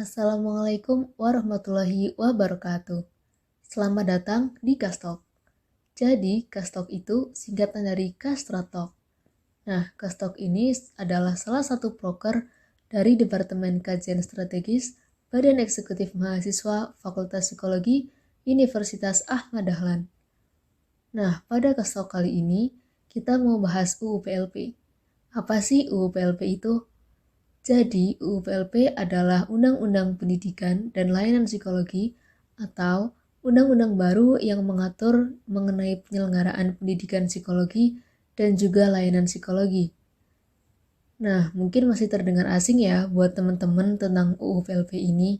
Assalamualaikum warahmatullahi wabarakatuh. Selamat datang di Kastalk. Jadi, Kastalk itu singkatan dari Kastratalk. Nah, Kastalk ini adalah salah satu proker dari Departemen Kajian Strategis Badan Eksekutif Mahasiswa Fakultas Psikologi Universitas Ahmad Dahlan. Nah, pada Kastalk kali ini, kita mau bahas UU PLP. Apa sih UU PLP itu? Jadi, UU PLP adalah Undang-Undang Pendidikan dan Layanan Psikologi atau undang-undang baru yang mengatur mengenai penyelenggaraan pendidikan psikologi dan juga layanan psikologi. Nah, mungkin masih terdengar asing ya buat teman-teman tentang UU PLP ini.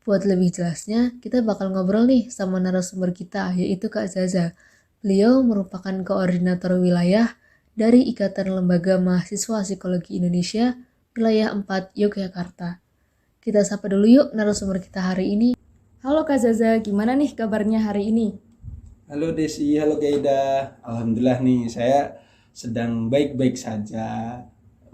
Buat lebih jelasnya, kita bakal ngobrol nih sama narasumber kita, yaitu Kak Zaza. Beliau merupakan koordinator wilayah dari Ikatan Lembaga Mahasiswa Psikologi Indonesia Wilayah 4 Yogyakarta. Kita sapa dulu yuk narasumber kita hari ini. Halo Kak Zaza, gimana nih kabarnya hari ini? Halo Desi, halo Gaida. Alhamdulillah nih, saya sedang baik-baik saja.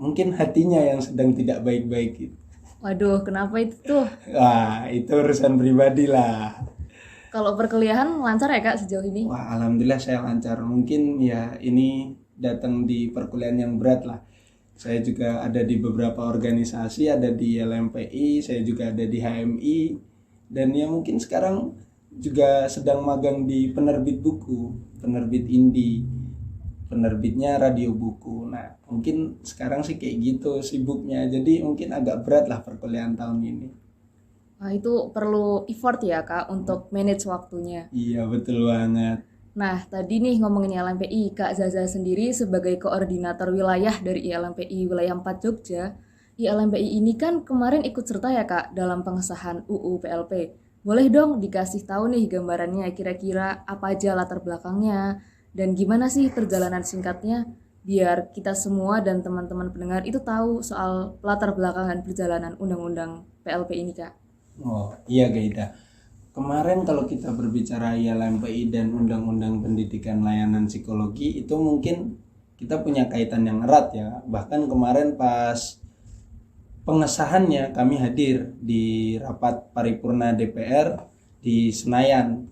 Mungkin hatinya yang sedang tidak baik-baik. Waduh, kenapa itu tuh? Wah, itu urusan pribadi lah. Kalau perkuliahan lancar ya Kak sejauh ini? Wah, alhamdulillah saya lancar. Mungkin ya ini datang di perkuliahan yang berat lah. Saya juga ada di beberapa organisasi, ada di LMPI, saya juga ada di HMI. Dan ya mungkin sekarang juga sedang magang di penerbit buku, penerbit indie, penerbitnya Radio Buku. Nah, mungkin sekarang sih kayak gitu sibuknya. Jadi mungkin agak berat lah perkuliahan tahun ini. Wah, itu perlu effort ya Kak untuk manage waktunya. Iya, betul banget. Nah, tadi nih ngomongin ILMPI, Kak Zaza sendiri sebagai koordinator wilayah dari ILMPI Wilayah 4 Jogja, ILMPI ini kan kemarin ikut serta ya Kak dalam pengesahan UU PLP. Boleh dong dikasih tahu nih gambarannya kira-kira apa aja latar belakangnya dan gimana sih perjalanan singkatnya biar kita semua dan teman-teman pendengar itu tahu soal latar belakangan perjalanan Undang-Undang PLP ini Kak. Oh, iya Gaida. Kemarin kalau kita berbicara ILMPI dan Undang-Undang Pendidikan Layanan Psikologi itu mungkin kita punya kaitan yang erat ya. Bahkan kemarin pas pengesahannya kami hadir di rapat paripurna DPR di Senayan.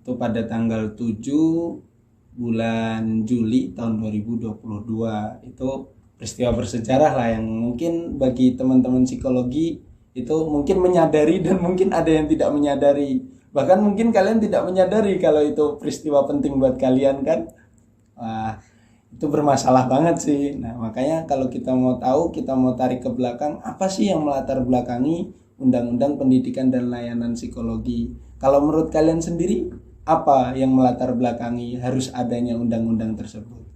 Itu pada tanggal 7 bulan Juli tahun 2022. Itu peristiwa bersejarah lah yang mungkin bagi teman-teman psikologi itu mungkin menyadari dan mungkin ada yang tidak menyadari. Bahkan mungkin kalian tidak menyadari kalau itu peristiwa penting buat kalian kan. Wah, itu bermasalah banget sih. Nah, makanya kalau kita mau tahu, kita mau tarik ke belakang, apa sih yang melatar belakangi Undang-Undang Pendidikan dan Layanan Psikologi? Kalau menurut kalian sendiri, apa yang melatar belakangi harus adanya undang-undang tersebut?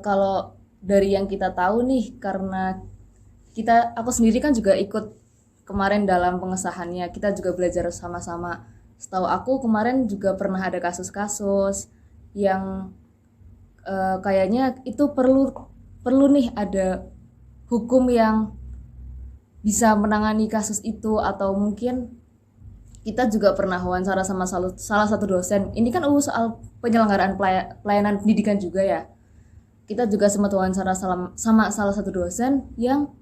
Kalau dari yang kita tahu nih, karena aku sendiri kan juga ikut kemarin dalam pengesahannya, kita juga belajar sama-sama. Setahu aku kemarin juga pernah ada kasus-kasus yang kayaknya itu perlu nih ada hukum yang bisa menangani kasus itu, atau mungkin kita juga pernah wawancara sama salah satu dosen. Ini kan soal penyelenggaraan pelayanan pendidikan juga ya. Kita juga sempat wawancara sama salah satu dosen yang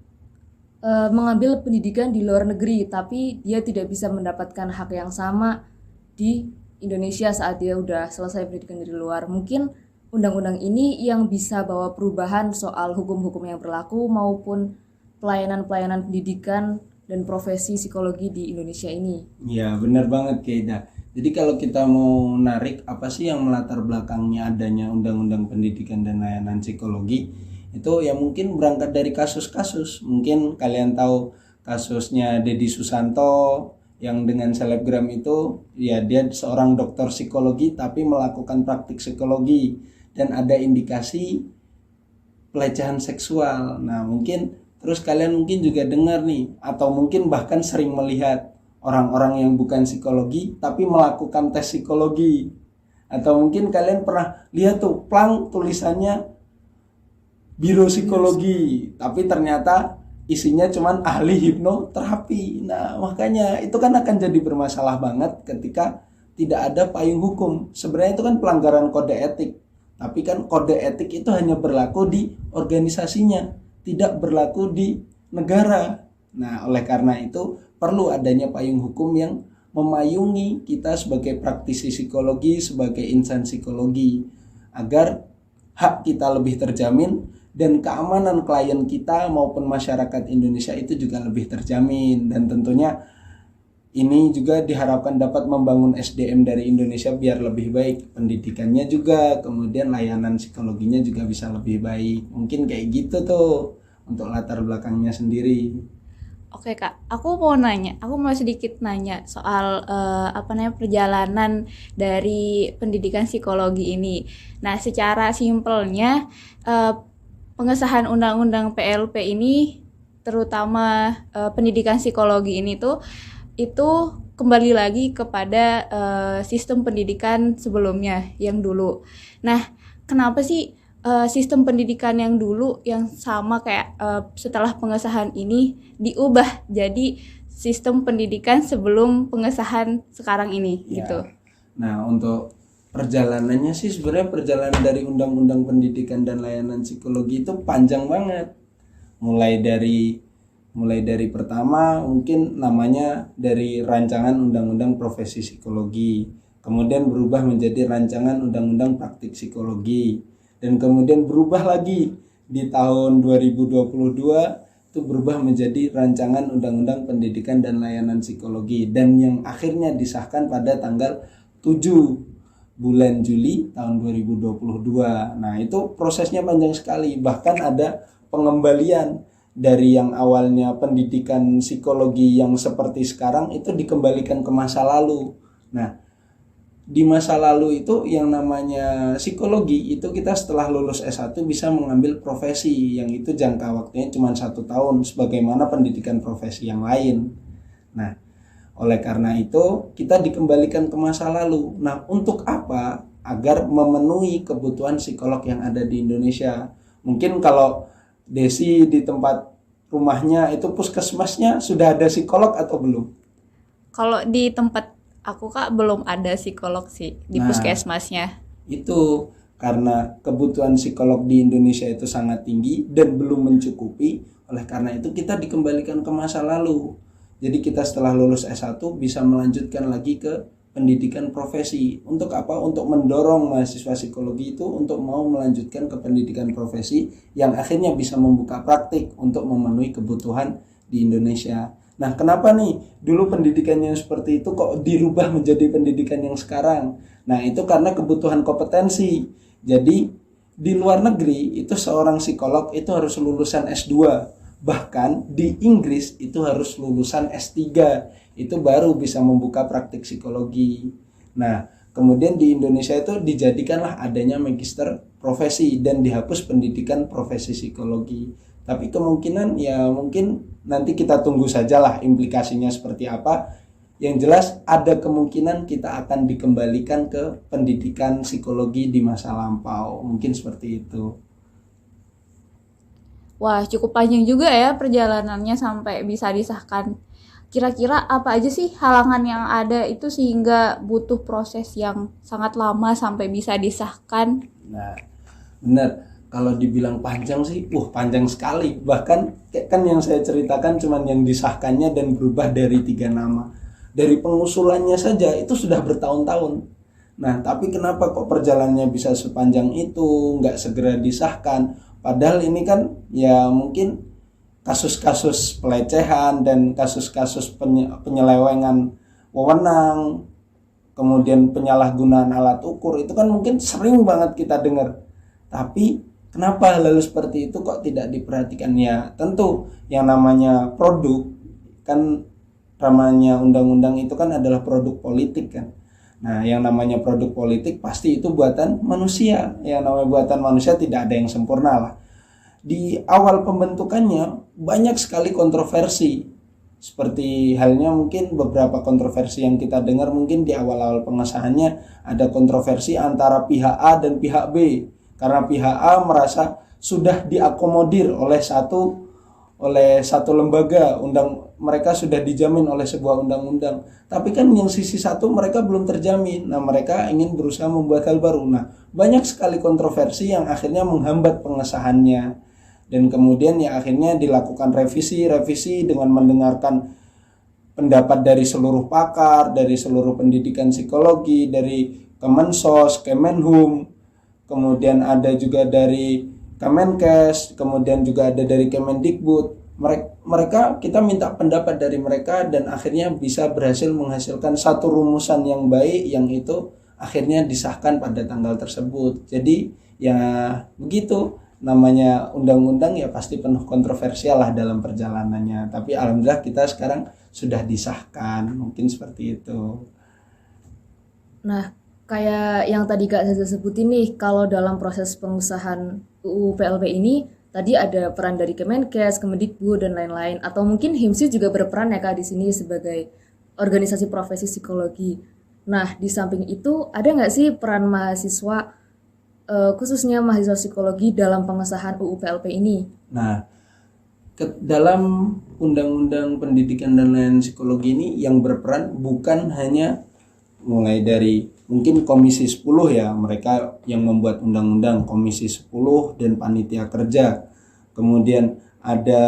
mengambil pendidikan di luar negeri, tapi dia tidak bisa mendapatkan hak yang sama di Indonesia saat dia udah selesai pendidikan dari luar. Mungkin undang-undang ini yang bisa bawa perubahan soal hukum-hukum yang berlaku maupun pelayanan-pelayanan pendidikan dan profesi psikologi di Indonesia ini. Ya, benar banget Keida. Jadi kalau kita mau narik apa sih yang melatar belakangnya adanya Undang-Undang Pendidikan dan Layanan Psikologi, itu ya mungkin berangkat dari kasus-kasus. Mungkin kalian tahu kasusnya Deddy Susanto yang dengan selebgram itu, ya dia seorang dokter psikologi tapi melakukan praktik psikologi dan ada indikasi pelecehan seksual. Nah, mungkin terus kalian mungkin juga dengar nih, atau mungkin bahkan sering melihat orang-orang yang bukan psikologi tapi melakukan tes psikologi. Atau mungkin kalian pernah lihat tuh plang tulisannya Biro Psikologi, tapi ternyata isinya cuman ahli hipnoterapi. Nah, makanya itu kan akan jadi bermasalah banget ketika tidak ada payung hukum. Sebenarnya itu kan pelanggaran kode etik. Tapi kan kode etik itu hanya berlaku di organisasinya, tidak berlaku di negara. Nah, oleh karena itu perlu adanya payung hukum yang memayungi kita sebagai praktisi psikologi, sebagai insan psikologi, agar hak kita lebih terjamin dan keamanan klien kita maupun masyarakat Indonesia itu juga lebih terjamin. Dan tentunya ini juga diharapkan dapat membangun SDM dari Indonesia biar lebih baik, pendidikannya juga, kemudian layanan psikologinya juga bisa lebih baik. Mungkin kayak gitu tuh untuk latar belakangnya sendiri. Oke Kak, aku mau sedikit nanya soal perjalanan dari pendidikan psikologi ini. Nah, secara simpelnya eh, pengesahan undang-undang PLP ini, terutama pendidikan psikologi ini tuh itu kembali lagi kepada sistem pendidikan sebelumnya yang dulu. Nah, kenapa sih sistem pendidikan yang dulu yang sama kayak setelah pengesahan ini diubah jadi sistem pendidikan sebelum pengesahan sekarang ini Ya. gitu? Nah, untuk perjalanannya sih sebenarnya perjalanan dari Undang-Undang Pendidikan dan Layanan Psikologi itu panjang banget. Mulai dari pertama mungkin namanya dari rancangan Undang-Undang Profesi Psikologi, kemudian berubah menjadi rancangan Undang-Undang Praktik Psikologi, dan kemudian berubah lagi di tahun 2022 itu berubah menjadi rancangan Undang-Undang Pendidikan dan Layanan Psikologi, dan yang akhirnya disahkan pada tanggal 7 bulan Juli tahun 2022. Nah, itu prosesnya panjang sekali, bahkan ada pengembalian dari yang awalnya pendidikan psikologi yang seperti sekarang itu dikembalikan ke masa lalu. Nah, di masa lalu itu yang namanya psikologi itu kita setelah lulus S1 bisa mengambil profesi yang itu jangka waktunya cuma 1 tahun sebagaimana pendidikan profesi yang lain. Nah, oleh karena itu kita dikembalikan ke masa lalu. Nah, untuk apa? Agar memenuhi kebutuhan psikolog yang ada di Indonesia. Mungkin kalau Desi di tempat rumahnya itu puskesmasnya sudah ada psikolog atau belum? Kalau di tempat aku Kak belum ada psikolog sih di Nah, puskesmasnya. itu karena kebutuhan psikolog di Indonesia itu sangat tinggi dan belum mencukupi. Oleh karena itu kita dikembalikan ke masa lalu. Jadi kita setelah lulus S1 bisa melanjutkan lagi ke pendidikan profesi. Untuk apa? Untuk mendorong mahasiswa psikologi itu untuk mau melanjutkan ke pendidikan profesi yang akhirnya bisa membuka praktik untuk memenuhi kebutuhan di Indonesia. Nah, kenapa nih dulu pendidikannya seperti itu kok dirubah menjadi pendidikan yang sekarang? Nah, itu karena kebutuhan kompetensi. Jadi di luar negeri itu seorang psikolog itu harus lulusan S2. Bahkan di Inggris itu harus lulusan S3. Itu baru bisa membuka praktik psikologi. Nah, kemudian di Indonesia itu dijadikanlah adanya magister profesi dan dihapus pendidikan profesi psikologi. Tapi kemungkinan ya mungkin nanti kita tunggu sajalah implikasinya seperti apa. Yang jelas ada kemungkinan kita akan dikembalikan ke pendidikan psikologi di masa lampau. Mungkin seperti itu. Wah, cukup panjang juga ya perjalanannya sampai bisa disahkan. Kira-kira apa aja sih halangan yang ada itu sehingga butuh proses yang sangat lama sampai bisa disahkan? Nah, benar. Kalau dibilang panjang sih, panjang sekali. Bahkan kan yang saya ceritakan cuman yang disahkannya dan berubah dari 3 nama. Dari pengusulannya saja itu sudah bertahun-tahun. Nah, tapi kenapa kok perjalanannya bisa sepanjang itu, nggak segera disahkan? Padahal ini kan ya mungkin kasus-kasus pelecehan dan kasus-kasus penyelewengan wewenang, kemudian penyalahgunaan alat ukur, itu kan mungkin sering banget kita dengar. Tapi kenapa hal seperti itu kok tidak diperhatikan? Ya tentu yang namanya produk, kan namanya undang-undang itu kan adalah produk politik kan. Nah, yang namanya produk politik pasti itu buatan manusia. Yang namanya buatan manusia tidak ada yang sempurna lah. Di awal pembentukannya banyak sekali kontroversi. Seperti halnya mungkin beberapa kontroversi yang kita dengar mungkin di awal-awal pengesahannya ada kontroversi antara pihak A dan pihak B. Karena pihak A merasa sudah diakomodir oleh satu lembaga, mereka sudah dijamin oleh sebuah undang-undang. Tapi kan yang sisi satu mereka belum terjamin. Nah, mereka ingin berusaha membuat hal baru. Nah, banyak sekali kontroversi yang akhirnya menghambat pengesahannya. dan kemudian ya akhirnya dilakukan revisi dengan mendengarkan pendapat dari seluruh pakar, dari seluruh pendidikan psikologi, dari Kemensos, Kemenhum, kemudian ada juga dari Kemenkes, kemudian juga ada dari Kemendikbud. Mereka kita minta pendapat dari mereka dan akhirnya bisa berhasil menghasilkan satu rumusan yang baik yang itu akhirnya disahkan pada tanggal tersebut. Jadi ya begitu, namanya undang-undang ya pasti penuh kontroversial lah dalam perjalanannya. Tapi alhamdulillah kita sekarang sudah disahkan, mungkin seperti itu. Nah, kayak yang tadi Kak Zaza sebutin nih, kalau dalam proses pengusahaan UU PLP ini, tadi ada peran dari Kemenkes, Kemendikbud, dan lain-lain. Atau mungkin HIMSI juga berperan ya Kak di sini sebagai organisasi profesi psikologi. Nah, di samping itu, ada nggak sih peran mahasiswa, khususnya mahasiswa psikologi dalam pengesahan UU PLP ini? Nah, dalam undang-undang pendidikan dan layanan psikologi ini yang berperan bukan hanya mulai dari mungkin Komisi 10 ya, mereka yang membuat undang-undang, Komisi 10 dan panitia kerja. Kemudian ada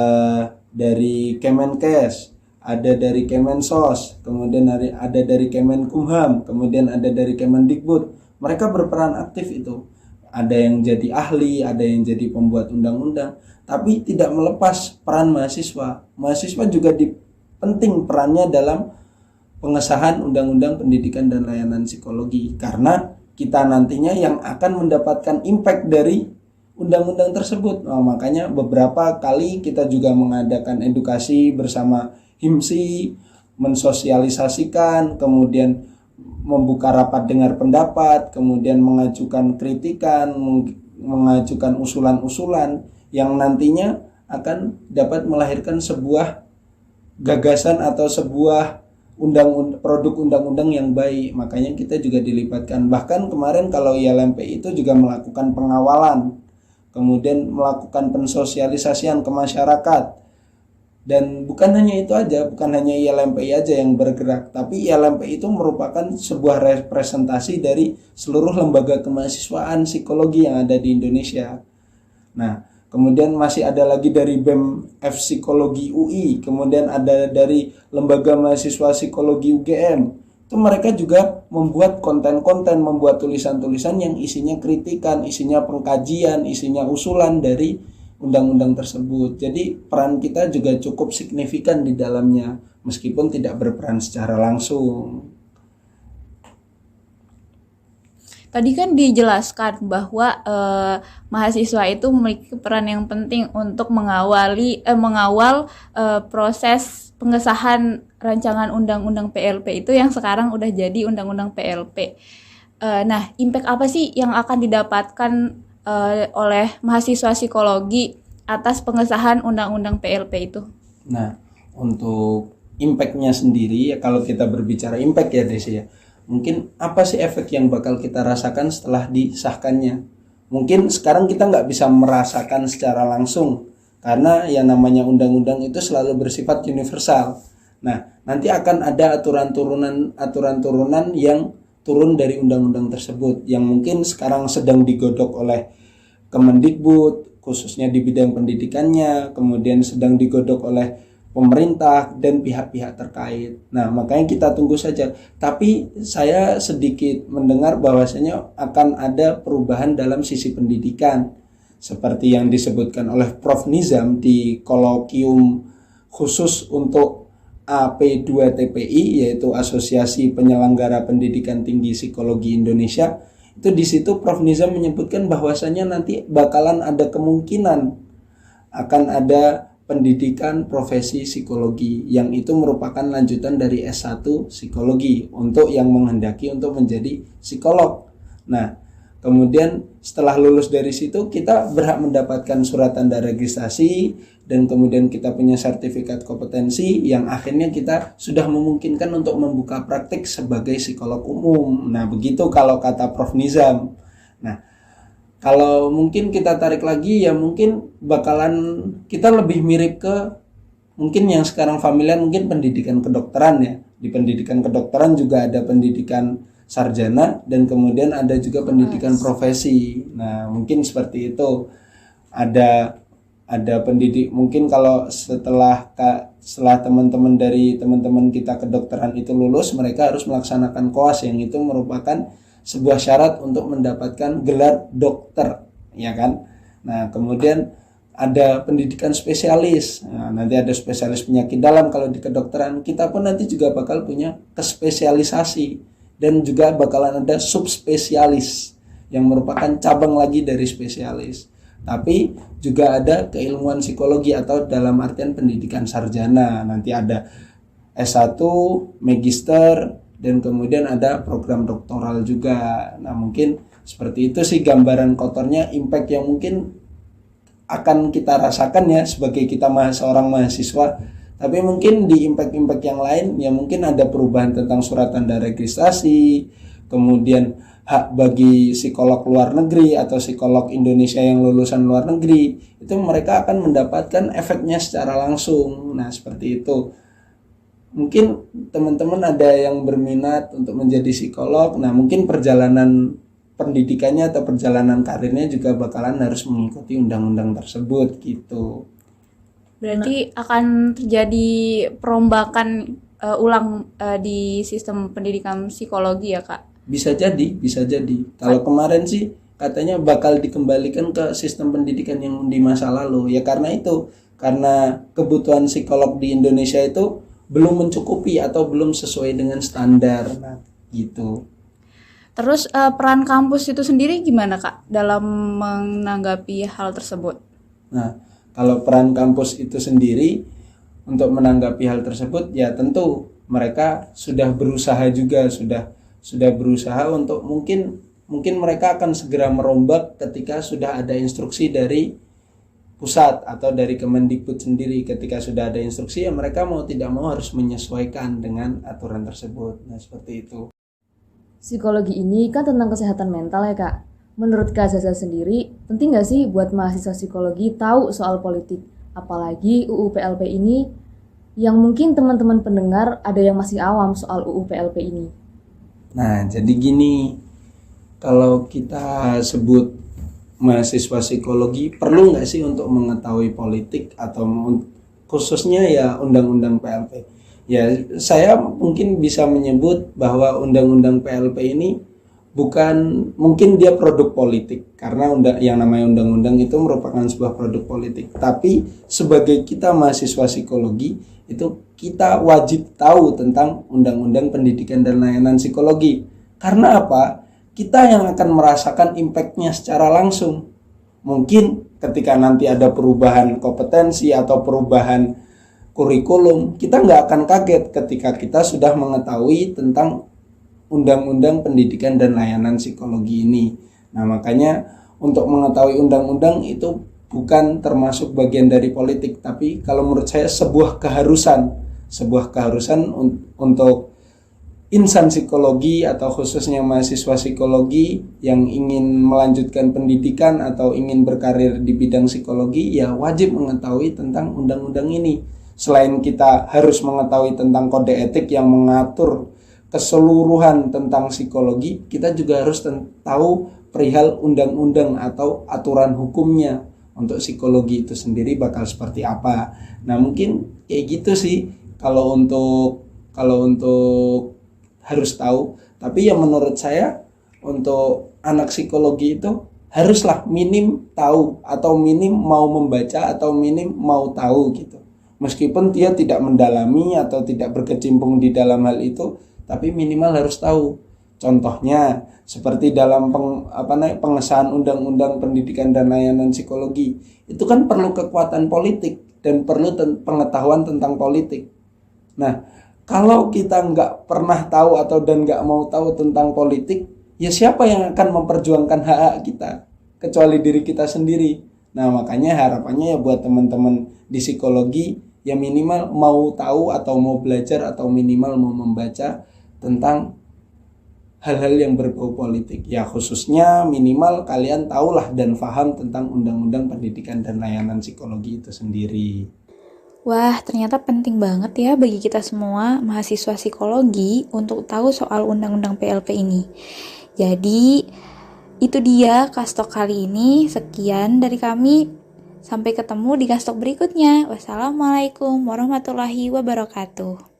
dari Kemenkes, ada dari Kemensos, kemudian ada dari Kemenkumham, kemudian ada dari Kemendikbud. Mereka berperan aktif itu. Ada yang jadi ahli, ada yang jadi pembuat undang-undang, tapi tidak melepas peran mahasiswa. Mahasiswa juga penting perannya dalam pengesahan Undang-Undang Pendidikan dan Layanan Psikologi, karena kita nantinya yang akan mendapatkan impact dari undang-undang tersebut. Nah, makanya beberapa kali kita juga mengadakan edukasi bersama HIMSI, mensosialisasikan, kemudian membuka rapat dengar pendapat, kemudian mengajukan kritikan, mengajukan usulan-usulan yang nantinya akan dapat melahirkan sebuah gagasan atau sebuah produk undang-undang yang baik. Makanya kita juga dilibatkan. Bahkan kemarin kalau ILMPI itu juga melakukan pengawalan, kemudian melakukan pensosialisasian ke masyarakat. Dan bukan hanya itu aja, bukan hanya ILMPI aja yang bergerak, tapi ILMPI itu merupakan sebuah representasi dari seluruh lembaga kemahasiswaan psikologi yang ada di Indonesia. Nah, kemudian masih ada lagi dari BEM F Psikologi UI, kemudian ada dari Lembaga Mahasiswa Psikologi UGM. Itu mereka juga membuat konten-konten, membuat tulisan-tulisan yang isinya kritikan, isinya pengkajian, isinya usulan dari undang-undang tersebut. Jadi peran kita juga cukup signifikan di dalamnya, meskipun tidak berperan secara langsung. Tadi kan dijelaskan bahwa mahasiswa itu memiliki peran yang penting untuk mengawal proses pengesahan rancangan undang-undang PLP itu yang sekarang udah jadi undang-undang PLP. Nah, impact apa sih yang akan didapatkan oleh mahasiswa psikologi atas pengesahan undang-undang PLP itu? Nah, untuk impact-nya sendiri ya, kalau kita berbicara impact ya Desi ya, mungkin apa sih efek yang bakal kita rasakan setelah disahkannya? Mungkin sekarang kita nggak bisa merasakan secara langsung, karena yang namanya undang-undang itu selalu bersifat universal. Nah, nanti akan ada aturan-turunan yang turun dari undang-undang tersebut, yang mungkin sekarang sedang digodok oleh Kemendikbud, khususnya di bidang pendidikannya, kemudian sedang digodok oleh pemerintah dan pihak-pihak terkait. Nah, makanya kita tunggu saja. Tapi saya sedikit mendengar bahwasanya akan ada perubahan dalam sisi pendidikan, seperti yang disebutkan oleh Prof. Nizam di kolokium khusus untuk AP2TPI, yaitu Asosiasi Penyelenggara Pendidikan Tinggi Psikologi Indonesia. Itu di situ Prof. Nizam menyebutkan bahwasanya nanti bakalan ada kemungkinan akan ada pendidikan profesi psikologi, yang itu merupakan lanjutan dari S1 psikologi untuk yang menghendaki untuk menjadi psikolog. Nah, kemudian setelah lulus dari situ kita berhak mendapatkan surat tanda registrasi dan kemudian kita punya sertifikat kompetensi yang akhirnya kita sudah memungkinkan untuk membuka praktik sebagai psikolog umum. Nah, begitu kalau kata Prof. Nizam. Nah, kalau mungkin kita tarik lagi ya, mungkin bakalan kita lebih mirip ke mungkin yang sekarang familiar mungkin pendidikan kedokteran ya. Di pendidikan kedokteran juga ada pendidikan sarjana dan kemudian ada juga pendidikan profesi. Nah, mungkin seperti itu. Ada ada pendidik, mungkin kalau setelah teman-teman dari teman-teman kita kedokteran itu lulus, mereka harus melaksanakan koas yang itu merupakan sebuah syarat untuk mendapatkan gelar dokter, ya kan. Nah, kemudian ada pendidikan spesialis. Nah, nanti ada spesialis penyakit dalam. Kalau di kedokteran kita pun nanti juga bakal punya kespesialisasi, dan juga bakalan ada subspesialis yang merupakan cabang lagi dari spesialis. Tapi juga ada keilmuan psikologi atau dalam artian pendidikan sarjana. Nanti ada S1, magister, dan kemudian ada program doktoral juga. Nah, mungkin seperti itu sih gambaran kotornya impact yang mungkin akan kita rasakan ya sebagai kita seorang mahasiswa. Tapi mungkin di impact-impact yang lain ya mungkin ada perubahan tentang surat tanda registrasi, kemudian hak bagi psikolog luar negeri atau psikolog Indonesia yang lulusan luar negeri, itu mereka akan mendapatkan efeknya secara langsung. Nah, seperti itu. Mungkin teman-teman ada yang berminat untuk menjadi psikolog, nah mungkin perjalanan pendidikannya atau perjalanan karirnya juga bakalan harus mengikuti undang-undang tersebut gitu. Berarti akan terjadi perombakan ulang di sistem pendidikan psikologi ya, Kak? Bisa jadi. Kalau kemarin sih katanya bakal dikembalikan ke sistem pendidikan yang di masa lalu. Ya karena itu, karena kebutuhan psikolog di Indonesia itu belum mencukupi atau belum sesuai dengan standar. Nah, gitu. Terus peran kampus itu sendiri gimana, Kak, dalam menanggapi hal tersebut? Nah, kalau peran kampus itu sendiri untuk menanggapi hal tersebut, ya tentu mereka sudah berusaha juga, sudah berusaha untuk mungkin mereka akan segera merombak ketika sudah ada instruksi dari pusat atau dari Kemendikbud sendiri. Ketika sudah ada instruksi, ya mereka mau tidak mau harus menyesuaikan dengan aturan tersebut. Nah, seperti itu. Psikologi ini kan tentang kesehatan mental ya Kak. Menurut Kak Zaza sendiri, penting nggak sih buat mahasiswa psikologi tahu soal politik? Apalagi UU PLP ini, yang mungkin teman-teman pendengar ada yang masih awam soal UU PLP ini. Nah, jadi gini, kalau kita sebut mahasiswa psikologi, perlu nggak sih untuk mengetahui politik atau khususnya ya undang-undang PLP? Ya, saya mungkin bisa menyebut bahwa undang-undang PLP ini mungkin dia produk politik, karena yang namanya undang-undang itu merupakan sebuah produk politik. Tapi sebagai kita mahasiswa psikologi, itu kita wajib tahu tentang undang-undang pendidikan dan layanan psikologi. Karena apa? Kita yang akan merasakan impact-nya secara langsung. Mungkin ketika nanti ada perubahan kompetensi atau perubahan kurikulum, kita nggak akan kaget ketika kita sudah mengetahui tentang undang-undang pendidikan dan layanan psikologi ini. Nah, makanya untuk mengetahui undang-undang itu bukan termasuk bagian dari politik, tapi kalau menurut saya sebuah keharusan untuk insan psikologi atau khususnya mahasiswa psikologi yang ingin melanjutkan pendidikan atau ingin berkarir di bidang psikologi, ya wajib mengetahui tentang undang-undang ini. Selain kita harus mengetahui tentang kode etik yang mengatur keseluruhan tentang psikologi, kita juga harus tahu perihal undang-undang atau aturan hukumnya untuk psikologi itu sendiri bakal seperti apa. Nah, mungkin kayak gitu sih kalau untuk harus tahu. Tapi ya menurut saya untuk anak psikologi itu haruslah minim tahu atau minim mau membaca atau minim mau tahu gitu. Meskipun dia tidak mendalami atau tidak berkecimpung di dalam hal itu, tapi minimal harus tahu. Contohnya seperti dalam pengesahan undang-undang pendidikan dan layanan psikologi, itu kan perlu kekuatan politik dan perlu pengetahuan tentang politik. Nah, kalau kita nggak pernah tahu dan nggak mau tahu tentang politik, ya siapa yang akan memperjuangkan hak-hak kita kecuali diri kita sendiri. Nah, makanya harapannya ya buat teman-teman di psikologi, ya minimal mau tahu atau mau belajar atau minimal mau membaca tentang hal-hal yang berbau politik. Ya khususnya minimal kalian tahulah dan paham tentang undang-undang pendidikan dan layanan psikologi itu sendiri. Wah, ternyata penting banget ya bagi kita semua mahasiswa psikologi untuk tahu soal undang-undang PLP ini. Jadi, itu dia Kastok kali ini. Sekian dari kami. Sampai ketemu di Gastalk berikutnya. Wassalamualaikum warahmatullahi wabarakatuh.